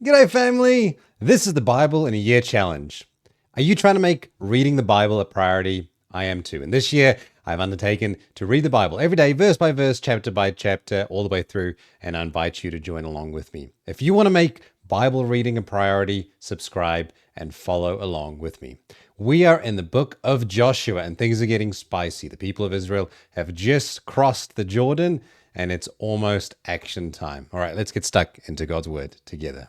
G'day, family! This is the Bible in a Year Challenge. Are you trying to make reading the Bible a priority? I am too. And this year, I've undertaken to read the Bible every day, verse by verse, chapter by chapter, all the way through, and I invite you to join along with me. If you want to make Bible reading a priority, subscribe and follow along with me. We are in the book of Joshua, and things are getting spicy. The people of Israel have just crossed the Jordan, and it's almost action time. All right, let's get stuck into God's word together.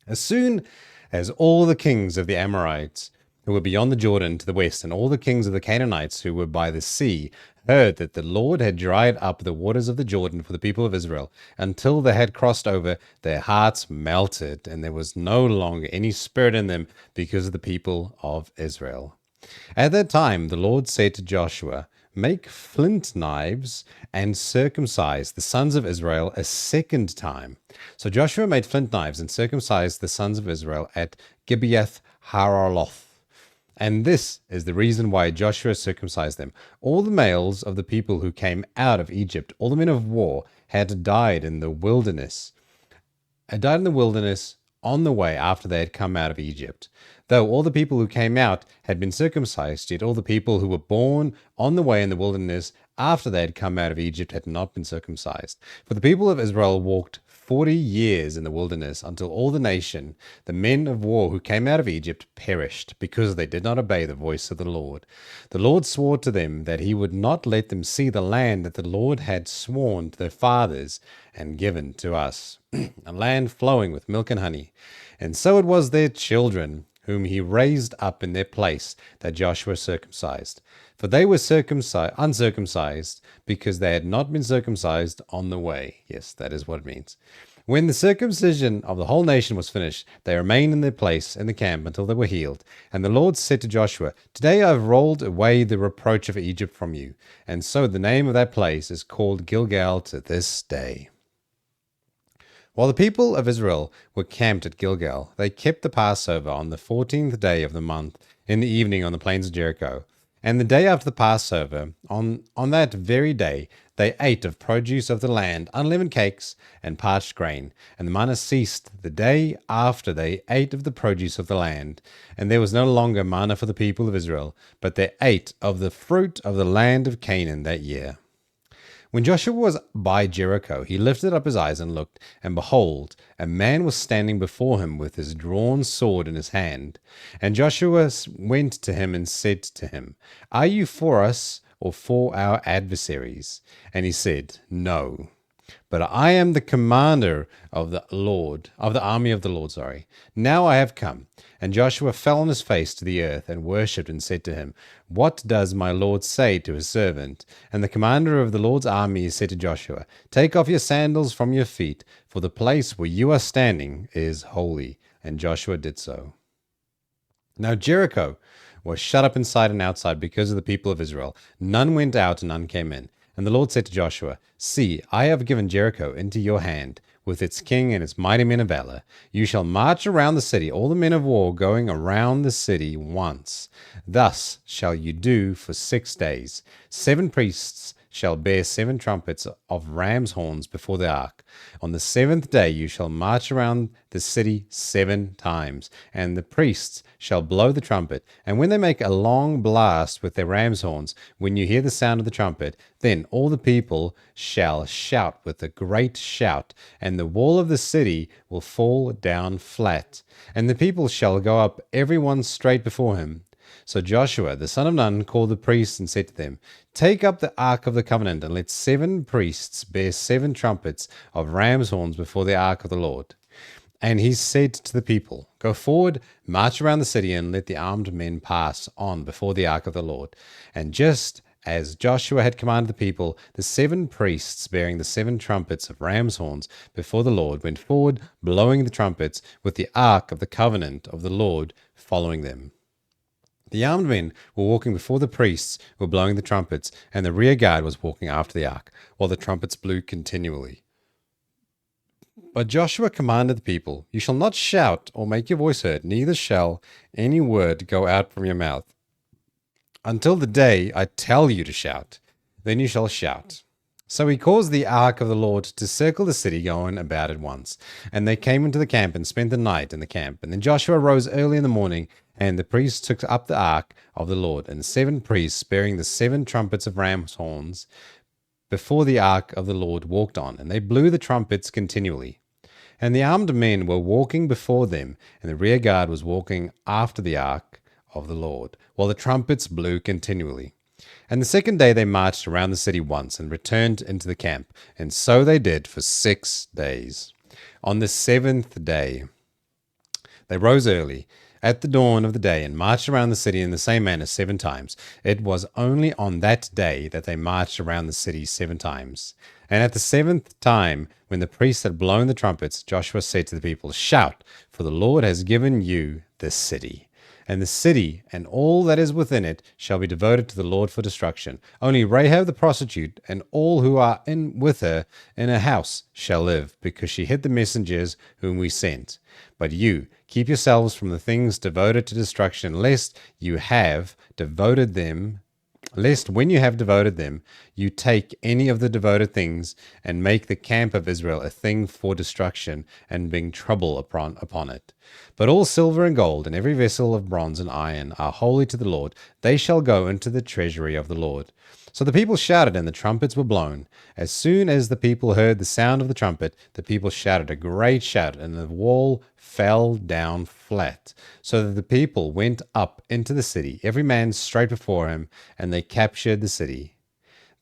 As soon as all the kings of the Amorites who were beyond the Jordan to the west, and all the kings of the Canaanites who were by the sea, heard that the Lord had dried up the waters of the Jordan for the people of Israel, until they had crossed over, their hearts melted, and there was no longer any spirit in them because of the people of Israel. At that time, the Lord said to Joshua, "Make flint knives and circumcise the sons of Israel a second time." So Joshua made flint knives and circumcised the sons of Israel at Gibeath Haraloth. And this is the reason why Joshua circumcised them. All the males of the people who came out of Egypt, all the men of war, had died in the wilderness. On the way after they had come out of Egypt. Though all the people who came out had been circumcised, yet all the people who were born on the way in the wilderness after they had come out of Egypt had not been circumcised. For the people of Israel walked 40 years in the wilderness until all the nation, the men of war who came out of Egypt, perished because they did not obey the voice of the Lord. The Lord swore to them that he would not let them see the land that the Lord had sworn to their fathers and given to us, a land flowing with milk and honey. And so it was their children, whom he raised up in their place, that Joshua circumcised. For they were uncircumcised, because they had not been circumcised on the way. Yes, that is what it means. When the circumcision of the whole nation was finished, they remained in their place in the camp until they were healed. And the Lord said to Joshua, "Today I have rolled away the reproach of Egypt from you." And so the name of that place is called Gilgal to this day. While the people of Israel were camped at Gilgal, they kept the Passover on the 14th day of the month in the evening on the plains of Jericho. And the day after the Passover, on that very day, they ate of produce of the land, unleavened cakes and parched grain. And the manna ceased the day after they ate of the produce of the land. And there was no longer manna for the people of Israel, but they ate of the fruit of the land of Canaan that year. When Joshua was by Jericho, he lifted up his eyes and looked, and behold, a man was standing before him with his drawn sword in his hand. And Joshua went to him and said to him, "Are you for us or for our adversaries?" And he said, "No, but I am the commander of the army of the Lord. Now I have come." And Joshua fell on his face to the earth and worshipped and said to him, "What does my Lord say to his servant?" And the commander of the Lord's army said to Joshua, "Take off your sandals from your feet, for the place where you are standing is holy." And Joshua did so. Now Jericho was shut up inside and outside because of the people of Israel. None went out and none came in. And the Lord said to Joshua, "See, I have given Jericho into your hand, with its king and its mighty men of valor. You shall march around the city, all the men of war going around the city once. Thus shall you do for 6 days. 7 priests shall bear 7 trumpets of ram's horns before the ark. On the 7th day you shall march around the city 7 times, and the priests shall blow the trumpet. And when they make a long blast with their ram's horns, when you hear the sound of the trumpet, then all the people shall shout with a great shout, and the wall of the city will fall down flat, and the people shall go up every one straight before him." So Joshua the son of Nun called the priests and said to them, "Take up the ark of the covenant, and let 7 priests bear 7 trumpets of ram's horns before the ark of the Lord." And he said to the people, "Go forward, march around the city, and let the armed men pass on before the ark of the Lord." And just as Joshua had commanded the people, the 7 priests bearing the 7 trumpets of ram's horns before the Lord went forward, blowing the trumpets, with the ark of the covenant of the Lord following them. The armed men were walking before the priests were blowing the trumpets, and the rear guard was walking after the ark, while the trumpets blew continually. But Joshua commanded the people, "You shall not shout or make your voice heard, neither shall any word go out from your mouth, until the day I tell you to shout. Then you shall shout." So he caused the ark of the Lord to circle the city, going about it once. And they came into the camp and spent the night in the camp. And then Joshua rose early in the morning, and the priests took up the ark of the Lord, and 7 priests, bearing the 7 trumpets of ram's horns, before the ark of the Lord walked on, and they blew the trumpets continually. And the armed men were walking before them, and the rear guard was walking after the ark of the Lord, while the trumpets blew continually. And the second day they marched around the city once, and returned into the camp, and so they did for 6 days. On the 7th day they rose early at the dawn of the day, and marched around the city in the same manner 7 times. It was only on that day that they marched around the city 7 times. And at the 7th time, when the priests had blown the trumpets, Joshua said to the people, "Shout, for the Lord has given you this city. And the city and all that is within it shall be devoted to the Lord for destruction. Only Rahab the prostitute and all who are in with her in her house shall live, because she hid the messengers whom we sent. But you, keep yourselves from the things devoted to destruction, lest when you have devoted them, you take any of the devoted things and make the camp of Israel a thing for destruction, and bring trouble upon it. But all silver and gold, and every vessel of bronze and iron, are holy to the Lord. They shall go into the treasury of the Lord." So the people shouted, and the trumpets were blown. As soon as the people heard the sound of the trumpet, the people shouted a great shout, and the wall fell down flat, so that the people went up into the city, every man straight before him, and they captured the city.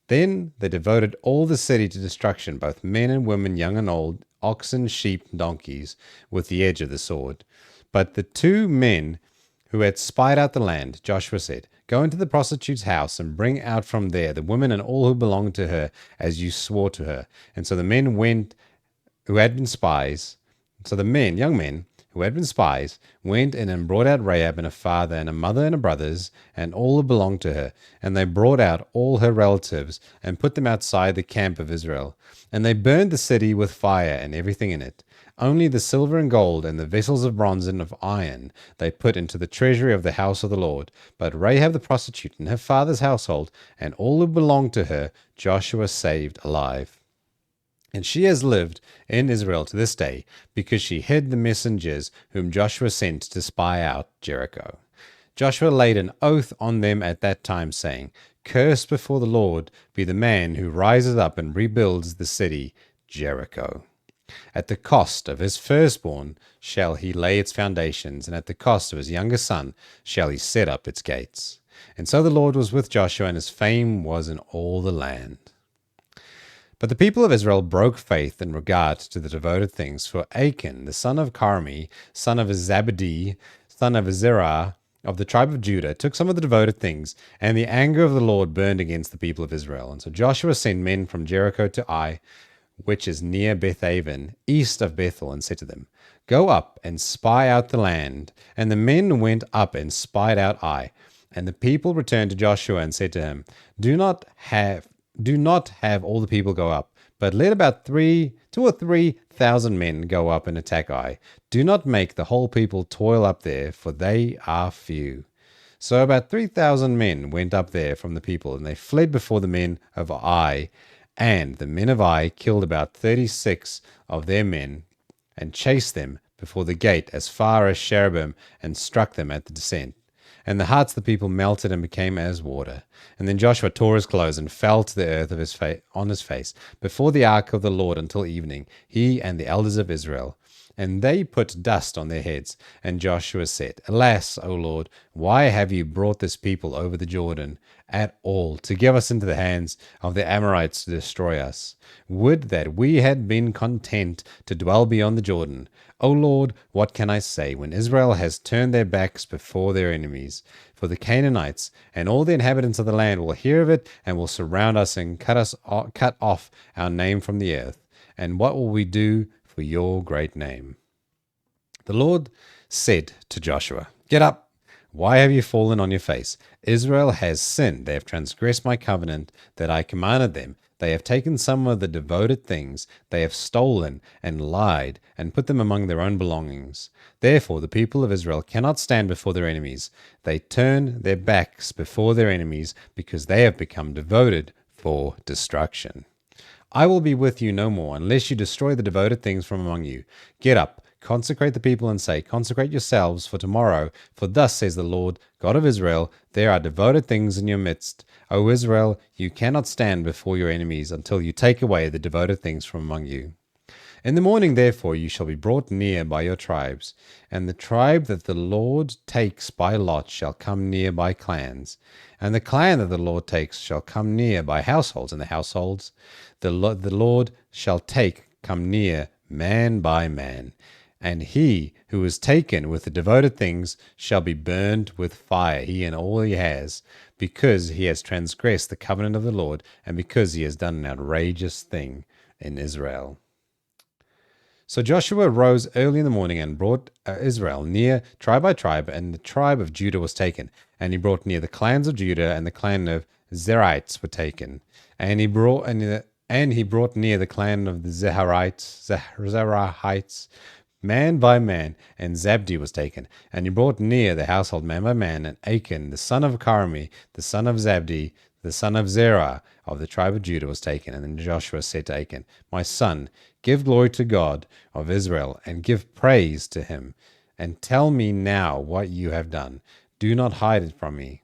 Then they devoted all the city to destruction, both men and women, young and old, oxen, sheep, and donkeys, with the edge of the sword. But the 2 men who had spied out the land, Joshua said, "Go into the prostitute's house, and bring out from there the women and all who belong to her, as you swore to her." And so the men went who had been spies. So the men, young men, who had been spies, went in and brought out Rahab and her father and her mother and her brothers and all who belonged to her. And they brought out all her relatives and put them outside the camp of Israel. And they burned the city with fire and everything in it. Only the silver and gold and the vessels of bronze and of iron they put into the treasury of the house of the Lord. But Rahab the prostitute and her father's household and all who belonged to her, Joshua saved alive. And she has lived in Israel to this day, because she hid the messengers whom Joshua sent to spy out Jericho. Joshua laid an oath on them at that time, saying, "Cursed before the Lord be the man who rises up and rebuilds the city Jericho. At the cost of his firstborn shall he lay its foundations, and at the cost of his younger son shall he set up its gates." And so the Lord was with Joshua, and his fame was in all the land. But the people of Israel broke faith in regard to the devoted things, for Achan, the son of Carmi, son of Zabadi, son of Zerah, of the tribe of Judah, took some of the devoted things, and the anger of the Lord burned against the people of Israel. And so Joshua sent men from Jericho to Ai, which is near Bethaven, east of Bethel, and said to them, "Go up and spy out the land." And the men went up and spied out Ai. And the people returned to Joshua and said to him, Do not have all the people go up, but let about 2,000 or 3,000 men go up and attack Ai. Do not make the whole people toil up there, for they are few. So about 3,000 men went up there from the people, and they fled before the men of Ai. And the men of Ai killed about 36 of their men, and chased them before the gate as far as Sherebim, and struck them at the descent. And the hearts of the people melted and became as water. And then Joshua tore his clothes and fell to the earth on his face before the ark of the Lord until evening, he and the elders of Israel. And they put dust on their heads. And Joshua said, "Alas, O Lord, why have you brought this people over the Jordan at all to give us into the hands of the Amorites to destroy us? Would that we had been content to dwell beyond the Jordan. O Lord, what can I say when Israel has turned their backs before their enemies? For the Canaanites and all the inhabitants of the land will hear of it, and will surround us and cut off our name from the earth. And what will we do for your great name?" The Lord said to Joshua, "Get up. Why have you fallen on your face? Israel has sinned. They have transgressed my covenant that I commanded them. They have taken some of the devoted things. They have stolen and lied and put them among their own belongings. Therefore the people of Israel cannot stand before their enemies. They turn their backs before their enemies, because they have become devoted for destruction. I will be with you no more, unless you destroy the devoted things from among you. Get up, consecrate the people, and say, Consecrate yourselves for tomorrow, for thus says the Lord, God of Israel, there are devoted things in your midst. O Israel, you cannot stand before your enemies until you take away the devoted things from among you. In the morning, therefore, you shall be brought near by your tribes, and the tribe that the Lord takes by lot shall come near by clans, and the clan that the Lord takes shall come near by households, and the households the Lord shall take come near man by man. And he who is taken with the devoted things shall be burned with fire, he and all he has, because he has transgressed the covenant of the Lord, and because he has done an outrageous thing in Israel. So Joshua rose early in the morning and brought Israel near tribe by tribe, and the tribe of Judah was taken. And he brought near the clans of Judah, and the clan of Zerites were taken. And he brought near the clan of the Zerahites, man by man, and Zabdi was taken. And he brought near the household man by man, and Achan, the son of Carmi, the son of Zabdi, the son of Zerah, of the tribe of Judah, was taken. And then Joshua said to Achan, My son, give glory to God of Israel, and give praise to him, and tell me now what you have done. Do not hide it from me.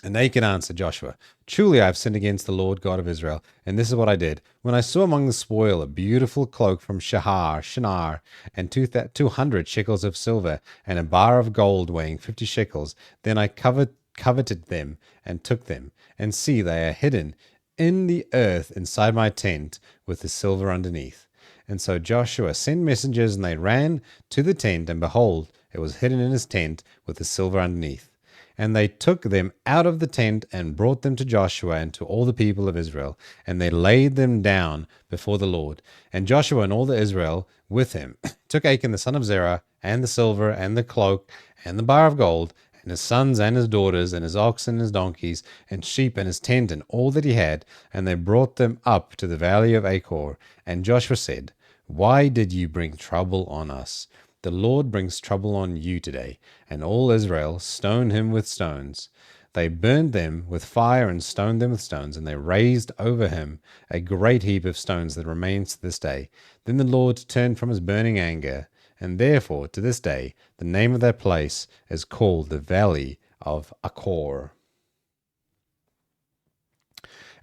And Achan answered Joshua, Truly I have sinned against the Lord God of Israel, and this is what I did. When I saw among the spoil a beautiful cloak from Shinar, and 200 shekels of silver, and a bar of gold weighing 50 shekels, then I coveted them, and took them. And see, they are hidden in the earth inside my tent, with the silver underneath. And so Joshua sent messengers, and they ran to the tent, and behold, it was hidden in his tent, with the silver underneath. And they took them out of the tent, and brought them to Joshua and to all the people of Israel, and they laid them down before the Lord. And Joshua and all the Israel with him took Achan the son of Zerah, and the silver, and the cloak, and the bar of gold, and his sons and his daughters, and his oxen and his donkeys, and sheep, and his tent, and all that he had, and they brought them up to the valley of Achor. And Joshua said, Why did you bring trouble on us? The Lord brings trouble on you today. And all Israel stoned him with stones. They burned them with fire and stoned them with stones, and they raised over him a great heap of stones that remains to this day. Then the Lord turned from his burning anger, and therefore to this day the name of that place is called the Valley of Achor.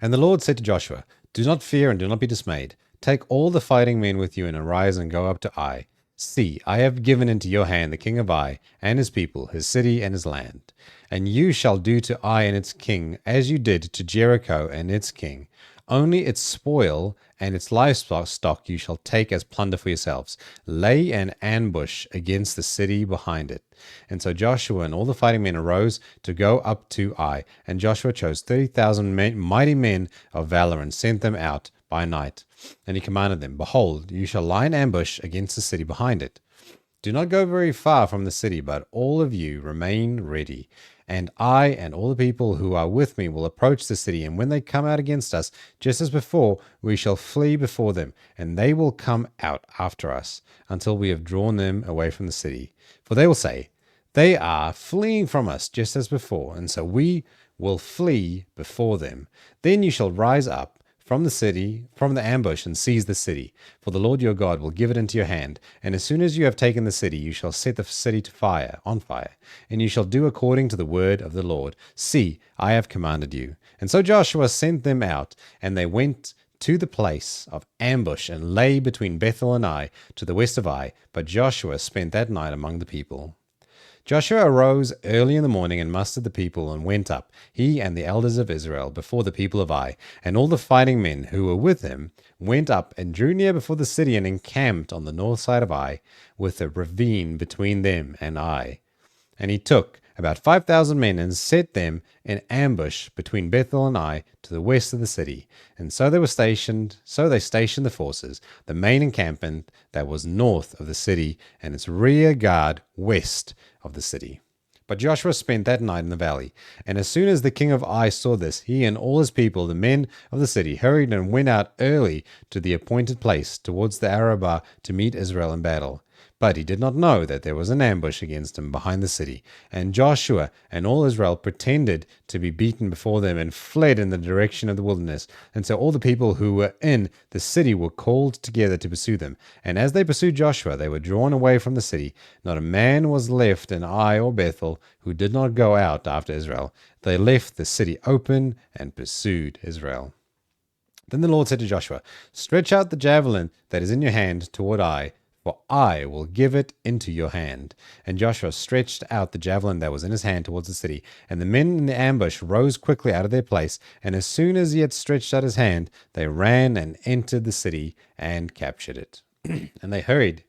And the Lord said to Joshua, Do not fear and do not be dismayed. Take all the fighting men with you, and arise and go up to Ai. See, I have given into your hand the king of Ai, and his people, his city, and his land. And you shall do to Ai and its king as you did to Jericho and its king. Only its spoil and its livestock you shall take as plunder for yourselves. Lay an ambush against the city behind it. And so Joshua and all the fighting men arose to go up to Ai. And Joshua chose 30,000 mighty men of valor, and sent them out by night. And he commanded them, Behold, you shall lie in ambush against the city behind it. Do not go very far from the city, but all of you remain ready. And I and all the people who are with me will approach the city, and when they come out against us, just as before, we shall flee before them, and they will come out after us, until we have drawn them away from the city. For they will say, They are fleeing from us, just as before, and so we will flee before them. Then you shall rise up from the ambush, and seize the city. For the Lord your God will give it into your hand. And as soon as you have taken the city, you shall set the city on fire. And you shall do according to the word of the Lord. See, I have commanded you. And so Joshua sent them out, and they went to the place of ambush, and lay between Bethel and Ai, to the west of Ai. But Joshua spent that night among the people. Joshua arose early in the morning, and mustered the people, and went up, he and the elders of Israel, before the people of Ai. And all the fighting men who were with him went up, and drew near before the city, and encamped on the north side of Ai, with a ravine between them and Ai. And he took about 5,000 men, and set them in ambush between Bethel and Ai, to the west of the city. And so they stationed the forces, the main encampment that was north of the city, and its rear guard west of the city. But Joshua spent that night in the valley. And as soon as the king of Ai saw this, he and all his people, the men of the city, hurried and went out early to the appointed place towards the Arabah, to meet Israel in battle. But he did not know that there was an ambush against him behind the city. And Joshua and all Israel pretended to be beaten before them and fled in the direction of the wilderness. And so all the people who were in the city were called together to pursue them. And as they pursued Joshua, they were drawn away from the city. Not a man was left in Ai or Bethel who did not go out after Israel. They left the city open and pursued Israel. Then the Lord said to Joshua, "Stretch out the javelin that is in your hand toward Ai, for I will give it into your hand." And Joshua stretched out the javelin that was in his hand towards the city. And the men in the ambush rose quickly out of their place. And as soon as he had stretched out his hand, they ran and entered the city and captured it. And they hurried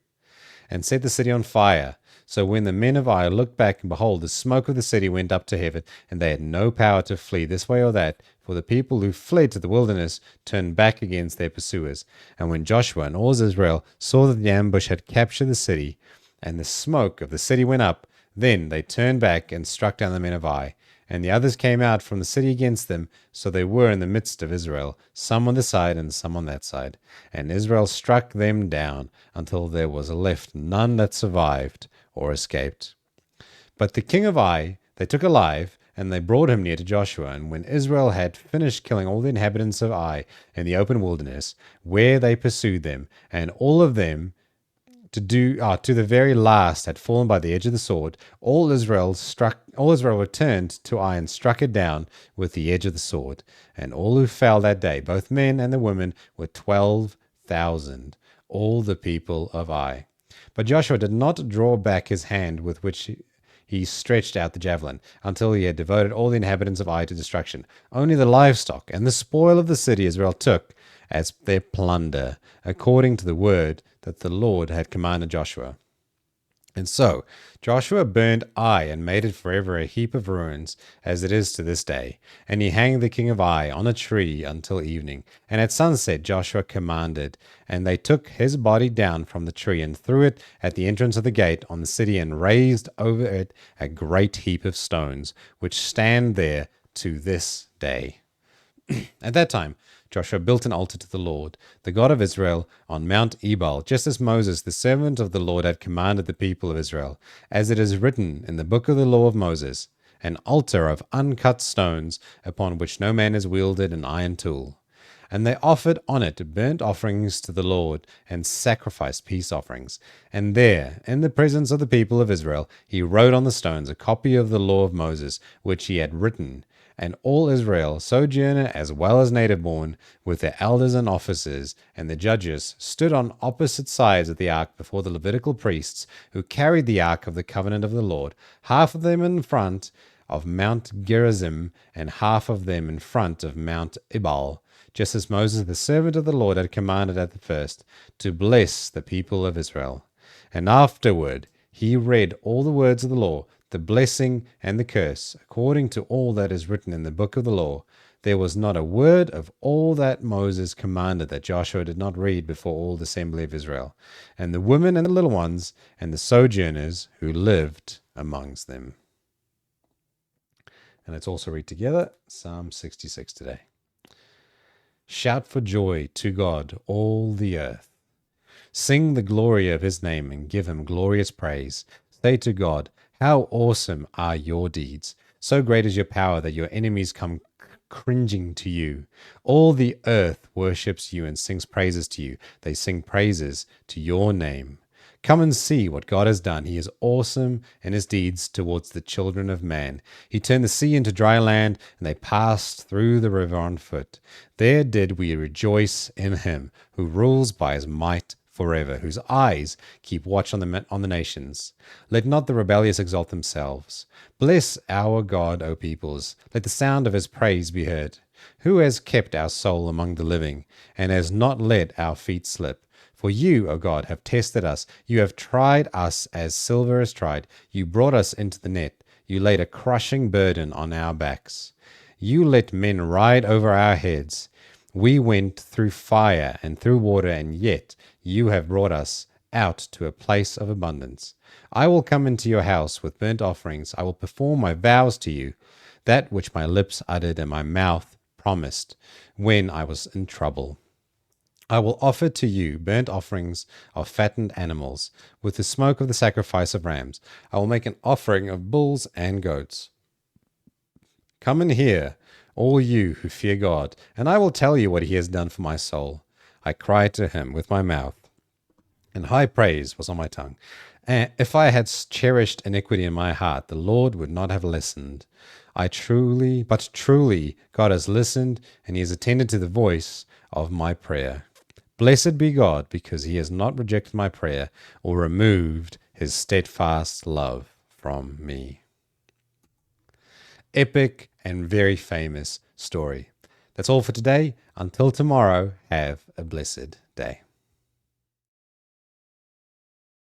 and set the city on fire. So when the men of Ai looked back, and behold, the smoke of the city went up to heaven, and they had no power to flee this way or that, for the people who fled to the wilderness turned back against their pursuers. And when Joshua and all Israel saw that the ambush had captured the city, and the smoke of the city went up, then they turned back and struck down the men of Ai. And the others came out from the city against them, so they were in the midst of Israel, some on this side and some on that side. And Israel struck them down until there was left none that survived or escaped. But the king of Ai they took alive, and they brought him near to Joshua. And when Israel had finished killing all the inhabitants of Ai in the open wilderness, where they pursued them, and all of them to the very last had fallen by the edge of the sword, all Israel returned to Ai and struck it down with the edge of the sword. And all who fell that day, both men and the women, were 12,000, all the people of Ai. But Joshua did not draw back his hand with which he stretched out the javelin, until he had devoted all the inhabitants of Ai to destruction. Only the livestock and the spoil of the city Israel took as their plunder, according to the word that the Lord had commanded Joshua. And so Joshua burned Ai and made it forever a heap of ruins, as it is to this day. And he hanged the king of Ai on a tree until evening. And at sunset Joshua commanded, and they took his body down from the tree and threw it at the entrance of the gate on the city, and raised over it a great heap of stones, which stand there to this day. At that time Joshua built an altar to the Lord, the God of Israel, on Mount Ebal, just as Moses, the servant of the Lord, had commanded the people of Israel, as it is written in the book of the law of Moses, an altar of uncut stones, upon which no man has wielded an iron tool. And they offered on it burnt offerings to the Lord, and sacrificed peace offerings. And there, in the presence of the people of Israel, he wrote on the stones a copy of the law of Moses, which he had written. And all Israel, sojourner as well as native-born, with their elders and officers and the judges, stood on opposite sides of the ark before the Levitical priests, who carried the ark of the covenant of the Lord, half of them in front of Mount Gerizim, and half of them in front of Mount Ebal, just as Moses the servant of the Lord had commanded at the first, to bless the people of Israel. And afterward he read all the words of the law, the blessing and the curse, according to all that is written in the book of the law. There was not a word of all that Moses commanded that Joshua did not read before all the assembly of Israel, and the women and the little ones, and the sojourners who lived amongst them. And let's also read together Psalm 66 today. Shout for joy to God, all the earth. Sing the glory of his name and give him glorious praise. Say to God, how awesome are your deeds! So great is your power that your enemies come cringing to you. All the earth worships you and sings praises to you. They sing praises to your name. Come and see what God has done. He is awesome in his deeds towards the children of man. He turned the sea into dry land, and they passed through the river on foot. There did we rejoice in him, who rules by his might forever, whose eyes keep watch on the nations. Let not the rebellious exalt themselves. Bless our God, O peoples. Let the sound of his praise be heard. Who has kept our soul among the living, and has not let our feet slip? For you, O God, have tested us. You have tried us as silver is tried. You brought us into the net. You laid a crushing burden on our backs. You let men ride over our heads. We went through fire and through water, and yet you have brought us out to a place of abundance. I will come into your house with burnt offerings. I will perform my vows to you, that which my lips uttered and my mouth promised when I was in trouble. I will offer to you burnt offerings of fattened animals, with the smoke of the sacrifice of rams. I will make an offering of bulls and goats. Come and hear, all you who fear God, and I will tell you what he has done for my soul. I cried to him with my mouth, and high praise was on my tongue. And if I had cherished iniquity in my heart, the Lord would not have listened. But truly, God has listened, and he has attended to the voice of my prayer. Blessed be God, because he has not rejected my prayer or removed his steadfast love from me. Epic and very famous story. That's all for today. Until tomorrow, have a blessed day.